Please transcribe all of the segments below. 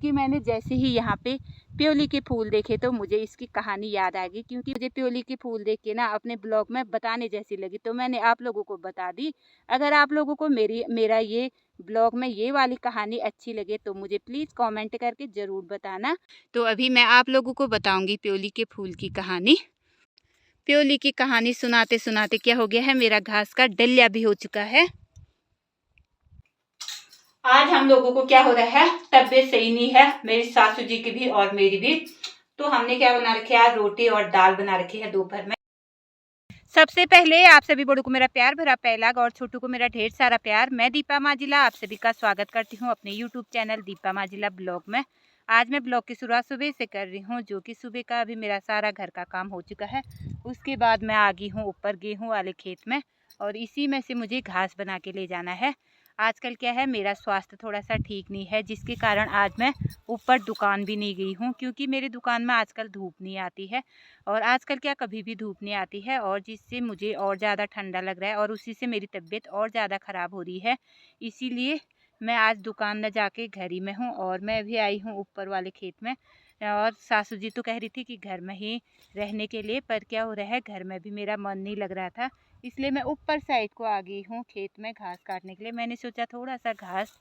क्योंकि मैंने जैसे ही यहाँ पे प्योली के फूल देखे तो मुझे इसकी कहानी याद आ गई, क्योंकि मुझे प्योली के फूल देख के ना अपने ब्लॉग में बताने जैसी लगी, तो मैंने आप लोगों को बता दी। अगर आप लोगों को मेरा ये ब्लॉग में ये वाली कहानी अच्छी लगे तो मुझे प्लीज़ कमेंट करके ज़रूर बताना। तो अभी मैं आप लोगों को बताऊंगी प्योली के फूल की कहानी। प्योली की कहानी सुनाते सुनाते क्या हो गया है, मेरा घास का डलिया भी हो चुका है। आज हम लोगों को क्या हो रहा है, तबीयत सही नहीं है, मेरी सासू जी की भी और मेरी भी। तो हमने क्या बना रखी है, रोटी और दाल बना रखी है दोपहर में। सबसे पहले आप सभी बड़ों को मेरा प्यार भरा पहलाग और छोटू को मेरा ढेर सारा प्यार। मैं दीपा माजिला आप सभी का स्वागत करती हूँ अपने यूट्यूब चैनल दीपा माजिला ब्लॉग में। आज मैं ब्लॉग की शुरुआत सुबह से कर रही हूँ, जो कि सुबह का अभी मेरा सारा घर का काम हो चुका है। उसके बाद मैं आ गई हूँ ऊपर गेहूँ वाले खेत में, और इसी में से मुझे घास बना के ले जाना है। आजकल क्या है, मेरा स्वास्थ्य थोड़ा सा ठीक नहीं है, जिसके कारण आज मैं ऊपर दुकान भी नहीं गई हूँ, क्योंकि मेरी दुकान में आजकल धूप नहीं आती है। और आजकल क्या कभी भी धूप नहीं आती है, और जिससे मुझे और ज़्यादा ठंडा लग रहा है और उसी से मेरी तबीयत और ज़्यादा ख़राब हो रही है। इसीलिए मैं आज दुकान न जाके घर ही में हूँ, और मैं भी आई हूँ ऊपर वाले खेत में। और सासू जी तो कह रही थी कि घर में ही रहने के लिए, पर क्या हो रहा है, घर में भी मेरा मन नहीं लग रहा था, इसलिए मैं ऊपर साइड को आ गई हूँ खेत में घास काटने के लिए। मैंने सोचा थोड़ा सा घास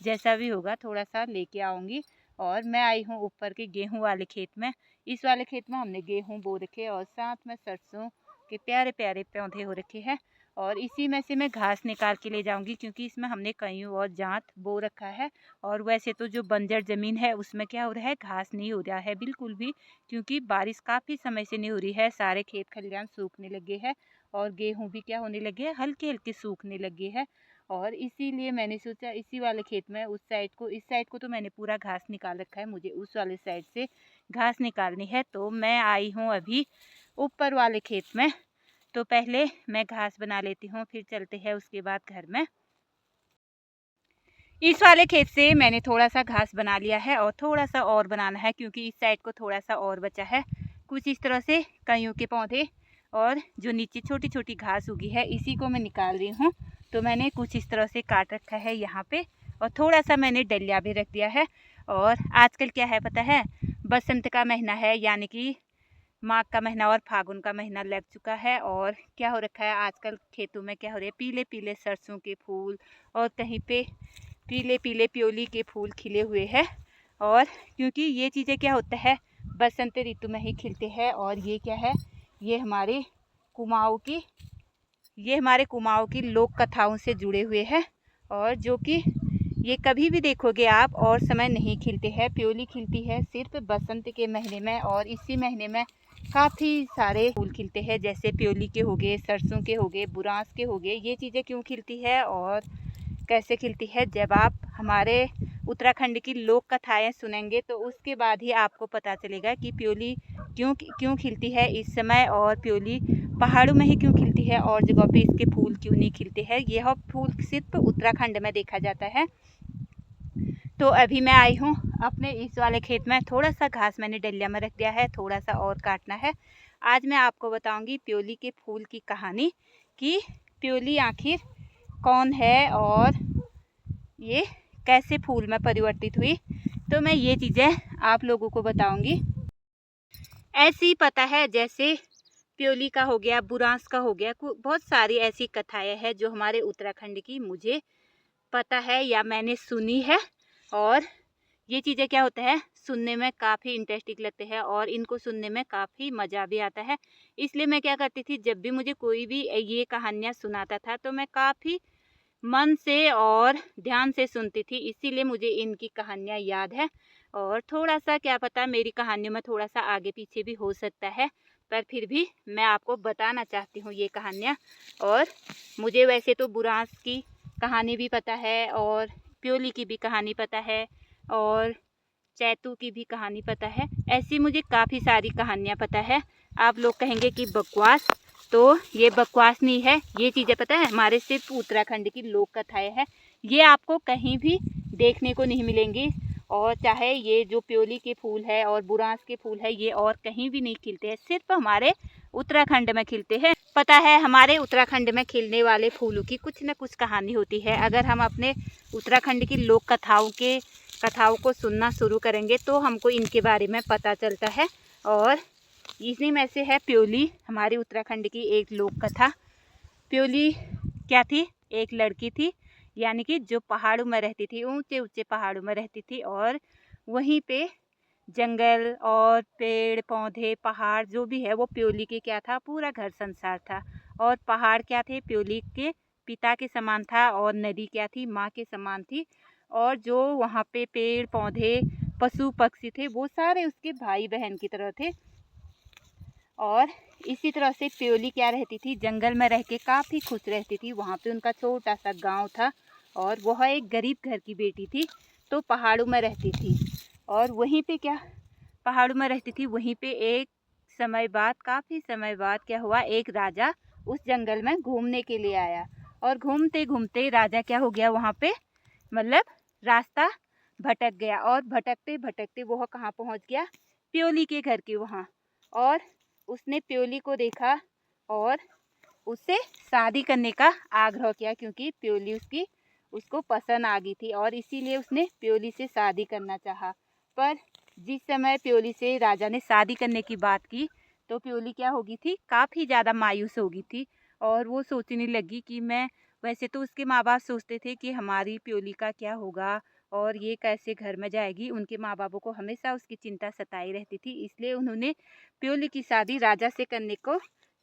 जैसा भी होगा थोड़ा सा लेके आऊँगी। और मैं आई हूँ ऊपर के गेहूं वाले खेत में। इस वाले खेत में हमने गेहूं बो रखे और साथ में सरसों के प्यारे प्यारे पौधे हो रखे हैं, और इसी में से मैं घास निकाल के ले जाऊंगी, क्योंकि इसमें हमने कईयों और जांत बो रखा है। और वैसे तो जो बंजर ज़मीन है उसमें क्या हो रहा है, घास नहीं हो रहा है बिल्कुल भी, क्योंकि बारिश काफ़ी समय से नहीं हो रही है। सारे खेत खलिहान सूखने लगे हैं, और गेहूँ भी क्या होने लगे हैं, हल्के हल्के सूखने लगे हैं। और इसीलिए मैंने सोचा इसी वाले खेत में उस साइड को तो मैंने पूरा घास निकाल रखा है, मुझे उस वाले साइड से घास निकालनी है। तो मैं आई हूँ अभी ऊपर वाले खेत में। तो पहले मैं घास बना लेती हूँ, फिर चलते हैं उसके बाद घर में। इस वाले खेत से मैंने थोड़ा सा घास बना लिया है, और थोड़ा सा और बनाना है, क्योंकि इस साइड को थोड़ा सा और बचा है। कुछ इस तरह से कईयों के पौधे और जो नीचे छोटी छोटी घास उगी है इसी को मैं निकाल रही हूँ। तो मैंने कुछ इस तरह से काट रखा है यहाँ पे, और थोड़ा सा मैंने डलिया भी रख दिया है। और आजकल क्या है पता है, बसंत का महीना है, यानी कि माघ का महीना और फागुन का महीना लग चुका है। और क्या हो रखा है, आजकल खेतों में क्या हो रहा है, पीले पीले सरसों के फूल और कहीं पे पीले पीले प्योली के फूल खिले हुए हैं। और क्योंकि ये चीज़ें क्या होता है, बसंत ऋतु में ही खिलते हैं। और ये क्या है, ये हमारे कुमाऊँ की लोक कथाओं से जुड़े हुए हैं, और जो कि ये कभी भी देखोगे आप और समय नहीं खिलते हैं। प्योली खिलती है सिर्फ बसंत के महीने में, और इसी महीने में काफ़ी सारे फूल खिलते हैं, जैसे प्योली के हो गए, सरसों के हो गए, बुरांस के हो गए। ये चीज़ें क्यों खिलती है और कैसे खिलती है, जब आप हमारे उत्तराखंड की लोक कथाएँ सुनेंगे तो उसके बाद ही आपको पता चलेगा कि प्योली क्यों खिलती है इस समय, और प्योली पहाड़ों में ही क्यों खिलती है और जगह पे इसके फूल क्यों नहीं खिलते हैं। यह फूल सिर्फ उत्तराखंड में देखा जाता है। तो अभी मैं आई हूँ अपने इस वाले खेत में। थोड़ा सा घास मैंने डलिया में रख दिया है, थोड़ा सा और काटना है। आज मैं आपको बताऊंगी प्योली के फूल की कहानी, कि प्योली आखिर कौन है और ये कैसे फूल में परिवर्तित हुई। तो मैं ये चीज़ें आप लोगों को बताऊंगी। ऐसी पता है, जैसे प्योली का हो गया, बुरांस का हो गया, बहुत सारी ऐसी कथाएं हैं जो हमारे उत्तराखंड की मुझे पता है या मैंने सुनी है। और ये चीज़ें क्या होता है, सुनने में काफ़ी इंटरेस्टिंग लगते हैं, और इनको सुनने में काफ़ी मज़ा भी आता है। इसलिए मैं क्या करती थी, जब भी मुझे कोई भी ये कहानियाँ सुनाता था तो मैं काफ़ी मन से और ध्यान से सुनती थी, इसीलिए मुझे इनकी कहानियाँ याद है। और थोड़ा सा क्या पता मेरी कहानियों में थोड़ा सा आगे पीछे भी हो सकता है, पर फिर भी मैं आपको बताना चाहती हूँ ये कहानियाँ। और मुझे वैसे तो बुरांस की कहानी भी पता है, और प्योली की भी कहानी पता है, और चैतू की भी कहानी पता है। ऐसी मुझे काफ़ी सारी कहानियाँ पता है। आप लोग कहेंगे कि बकवास, तो ये बकवास नहीं है, ये चीज़ें पता है हमारे सिर्फ उत्तराखंड की लोक कथाएँ हैं। ये आपको कहीं भी देखने को नहीं मिलेंगी, और चाहे ये जो प्योली के फूल है और बुरांस के फूल है ये और कहीं भी नहीं खिलते हैं, सिर्फ हमारे उत्तराखंड में खिलते हैं। पता है हमारे उत्तराखंड में खिलने वाले फूलों की कुछ न कुछ कहानी होती है। अगर हम अपने उत्तराखंड की लोक कथाओं के कथाओं को सुनना शुरू करेंगे तो हमको इनके बारे में पता चलता है। और इसी में से है प्योली, हमारी उत्तराखंड की एक लोक कथा। प्योली क्या थी? एक लड़की थी, यानी कि जो पहाड़ों में रहती थी, ऊंचे ऊंचे पहाड़ों में रहती थी। और वहीं पे जंगल और पेड़ पौधे पहाड़ जो भी है वो प्योली के क्या था, पूरा घर संसार था। और पहाड़ क्या थे, प्योली के पिता के समान था। और नदी क्या थी, माँ के समान थी। और जो वहाँ पे पेड़ पौधे पशु पक्षी थे वो सारे उसके भाई बहन की तरह थे। और इसी तरह से प्योली क्या रहती थी, जंगल में रह के काफ़ी खुश रहती थी। वहाँ पे उनका छोटा सा गांव था और वह एक गरीब घर की बेटी थी, तो पहाड़ों में रहती थी। और वहीं पे क्या, पहाड़ों में रहती थी, वहीं पे एक समय बाद, काफ़ी समय बाद क्या हुआ, एक राजा उस जंगल में घूमने के लिए आया। और घूमते घूमते राजा क्या हो गया, वहाँ पे मतलब रास्ता भटक गया। और भटकते भटकते वह कहाँ पहुँच गया, प्योली के घर के वहाँ। और उसने प्योली को देखा और उससे शादी करने का आग्रह किया, क्योंकि प्योली उसको पसंद आ गई थी और इसीलिए उसने प्योली से शादी करना चाहा। पर जिस समय प्योली से राजा ने शादी करने की बात की तो प्योली क्या हो गई थी, काफ़ी ज़्यादा मायूस हो गई थी। और वो सोचने लगी कि मैं, वैसे तो उसके माँ बाप सोचते थे कि हमारी प्योली का क्या होगा और ये कैसे घर में जाएगी। उनके माँ बापों को हमेशा उसकी चिंता सताई रहती थी, इसलिए उन्होंने प्योली की शादी राजा से करने को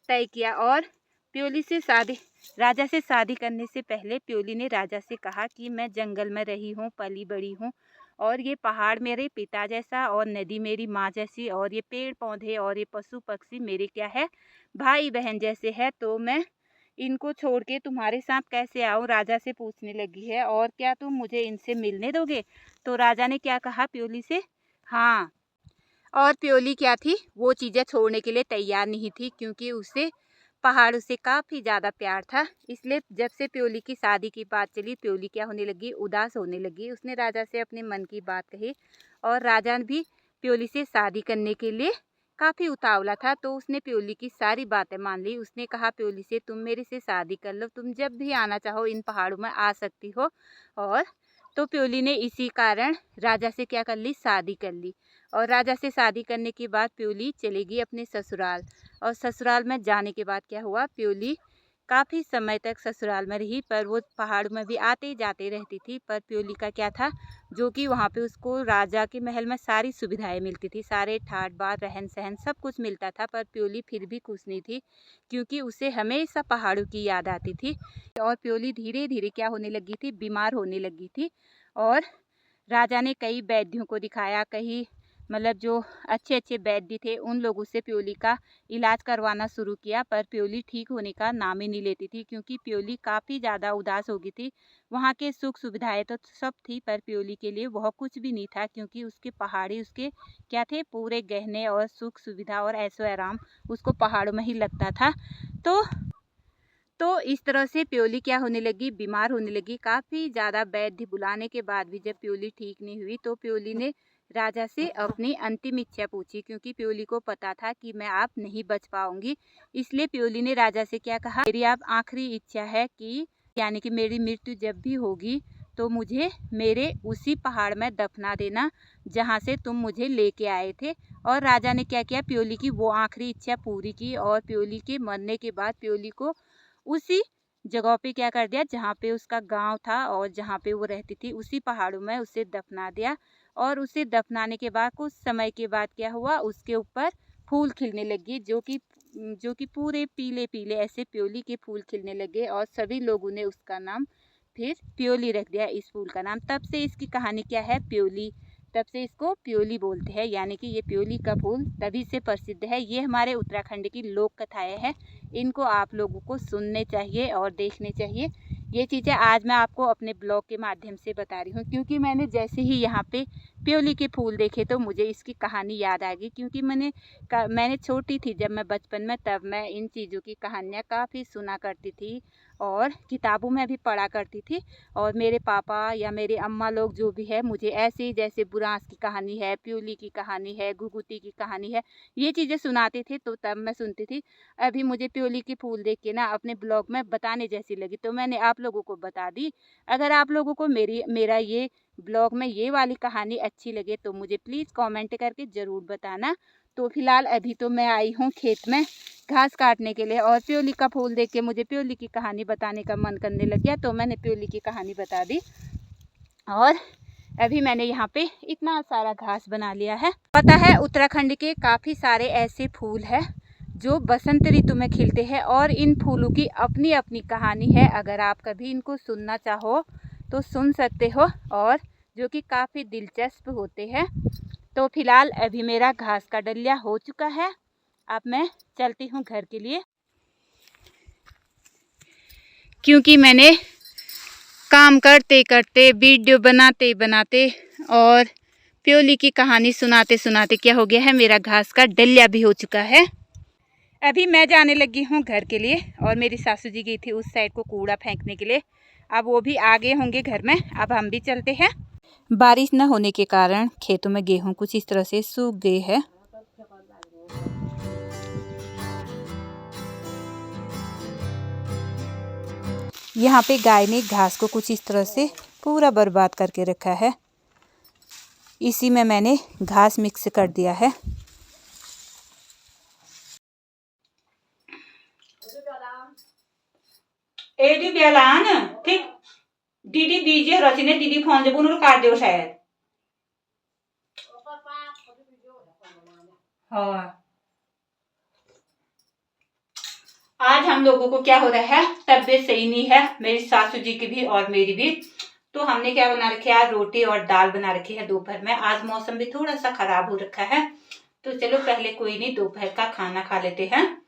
तय किया। और प्योली से शादी, राजा से शादी करने से पहले प्योली ने राजा से कहा कि मैं जंगल में रही हूँ, पली बड़ी हूँ, और ये पहाड़ मेरे पिता जैसा और नदी मेरी माँ जैसी और ये पेड़ पौधे और ये पशु पक्षी मेरे क्या है, भाई बहन जैसे है, तो मैं इनको छोड़ के तुम्हारे साथ कैसे आऊँ, राजा से पूछने लगी है। और क्या तुम मुझे इनसे मिलने दोगे? तो राजा ने क्या कहा प्योली से, हाँ। और प्योली क्या थी, वो चीज़ें छोड़ने के लिए तैयार नहीं थी, क्योंकि उसे पहाड़ों से काफ़ी ज़्यादा प्यार था। इसलिए जब से प्योली की शादी की बात चली, प्योली क्या होने लगी, उदास होने लगी। उसने राजा से अपने मन की बात कही और राजा भी प्योली से शादी करने के लिए काफ़ी उतावला था, तो उसने प्योली की सारी बातें मान ली। उसने कहा प्योली से, तुम मेरे से शादी कर लो, तुम जब भी आना चाहो इन पहाड़ों में आ सकती हो। और तो प्योली ने इसी कारण राजा से क्या कर ली, शादी कर ली। और राजा से शादी करने के बाद प्योली चली गई अपने ससुराल। और ससुराल में जाने के बाद क्या हुआ, प्योली काफ़ी समय तक ससुराल में रही, पर वो पहाड़ में भी आते जाते रहती थी। पर प्योली का क्या था, जो कि वहाँ पे उसको राजा के महल में सारी सुविधाएं मिलती थी, सारे ठाट बाट रहन सहन सब कुछ मिलता था, पर प्योली फिर भी खुश नहीं थी, क्योंकि उसे हमेशा पहाड़ों की याद आती थी। और प्योली धीरे धीरे क्या होने लगी थी, बीमार होने लगी थी। और राजा ने कई वैद्यों को दिखाया, कई मतलब जो अच्छे अच्छे वैद्य थे उन लोगों से प्योली का इलाज करवाना शुरू किया, पर प्योली ठीक होने का नाम ही नहीं लेती थी, क्योंकि प्योली काफ़ी ज़्यादा उदास हो गई थी। वहाँ के सुख सुविधाएं तो सब थी, पर प्योली के लिए वह कुछ भी नहीं था, क्योंकि उसके पहाड़ी उसके क्या थे, पूरे गहने और सुख सुविधा और ऐशो आराम उसको पहाड़ों में ही लगता था। तो इस तरह से प्योली क्या होने लगी, बीमार होने लगी। काफ़ी ज़्यादा वैद्य बुलाने के बाद भी जब प्योली ठीक नहीं हुई, तो प्योली ने राजा से अपनी अंतिम इच्छा पूछी, क्योंकि प्योली को पता था कि मैं आप नहीं बच पाऊंगी। इसलिए प्योली ने राजा से क्या कहा, मेरी आप आखिरी इच्छा है कि, यानी कि मेरी मृत्यु जब भी होगी तो मुझे मेरे उसी पहाड़ में दफना देना जहाँ से तुम मुझे लेके आए थे। और राजा ने क्या किया, प्योली की वो आखिरी इच्छा पूरी की। और प्योली के मरने के बाद प्योली को उसी जगह पे क्या कर दिया, जहाँ पे उसका गांव था और जहाँ पे वो रहती थी, उसी पहाड़ों में उसे दफना दिया। और उसे दफनाने के बाद कुछ समय के बाद क्या हुआ, उसके ऊपर फूल खिलने लगी, जो कि पूरे पीले पीले ऐसे प्योली के फूल खिलने लगे। और सभी लोगों ने उसका नाम फिर प्योली रख दिया, इस फूल का नाम। तब से इसकी कहानी क्या है, प्योली, तब से इसको प्योली बोलते हैं, यानी कि ये प्योली का फूल तभी से प्रसिद्ध है। ये हमारे उत्तराखंड की लोक कथाएं हैं, इनको आप लोगों को सुनने चाहिए और देखने चाहिए। ये चीज़ें आज मैं आपको अपने ब्लॉग के माध्यम से बता रही हूँ, क्योंकि मैंने जैसे ही यहाँ पे प्योली के फूल देखे तो मुझे इसकी कहानी याद आ गई। क्योंकि मैंने छोटी थी जब मैं बचपन में, तब मैं इन चीज़ों की कहानियाँ काफ़ी सुना करती थी और किताबों में भी पढ़ा करती थी। और मेरे पापा या मेरे अम्मा लोग जो भी है, मुझे ऐसे ही जैसे बुरांस की कहानी है, प्योली की कहानी है, घुघुती की कहानी है, ये चीज़ें सुनाते थे, तो तब मैं सुनती थी। अभी मुझे प्योली के फूल देख के ना अपने ब्लॉग में बताने जैसी लगी, तो मैंने आप लोगों को बता दी। अगर आप लोगों को मेरा ये ब्लॉग में ये वाली कहानी अच्छी लगे तो मुझे प्लीज़ कमेंट करके ज़रूर बताना। तो फिलहाल अभी तो मैं आई हूँ खेत में घास काटने के लिए, और प्योली का फूल देख के मुझे प्योली की कहानी बताने का मन करने लग गया, तो मैंने प्योली की कहानी बता दी। और अभी मैंने यहाँ पे इतना सारा घास बना लिया है। पता है उत्तराखंड के काफ़ी सारे ऐसे फूल हैं जो बसंत ऋतु में खिलते हैं, और इन फूलों की अपनी अपनी कहानी है। अगर आप कभी इनको सुनना चाहो तो सुन सकते हो, और जो कि काफ़ी दिलचस्प होते हैं। तो फिलहाल अभी मेरा घास का डलिया हो चुका है। अब मैं चलती हूँ घर के लिए, क्योंकि मैंने काम करते करते, वीडियो बनाते बनाते और प्योली की कहानी सुनाते सुनाते क्या हो गया है, मेरा घास का डलिया भी हो चुका है। अभी मैं जाने लगी हूँ घर के लिए, और मेरी सासू जी गई थी उस साइड को कूड़ा फेंकने के लिए। अब वो भी आ गए होंगे घर में। अब हम भी चलते हैं। बारिश न होने के कारण खेतों में गेहूँ कुछ इस तरह से सूख गए हैं। यहाँ पे गाय ने घास को कुछ इस तरह से पूरा बर्बाद करके रखा है। इसी में मैंने घास मिक्स कर दिया है। एडी बेलान ठीक दीदी दीजिए रचने दीदी फोन जब उन्होंने काट दो शायद। हाँ, आज हम लोगों को क्या हो रहा है, तबीयत सही नहीं है, मेरी सासू जी की भी और मेरी भी। तो हमने क्या बना रखी है, रोटी और दाल बना रखी है दोपहर में। आज मौसम भी थोड़ा सा खराब हो रखा है, तो चलो पहले कोई नहीं दोपहर का खाना खा लेते हैं।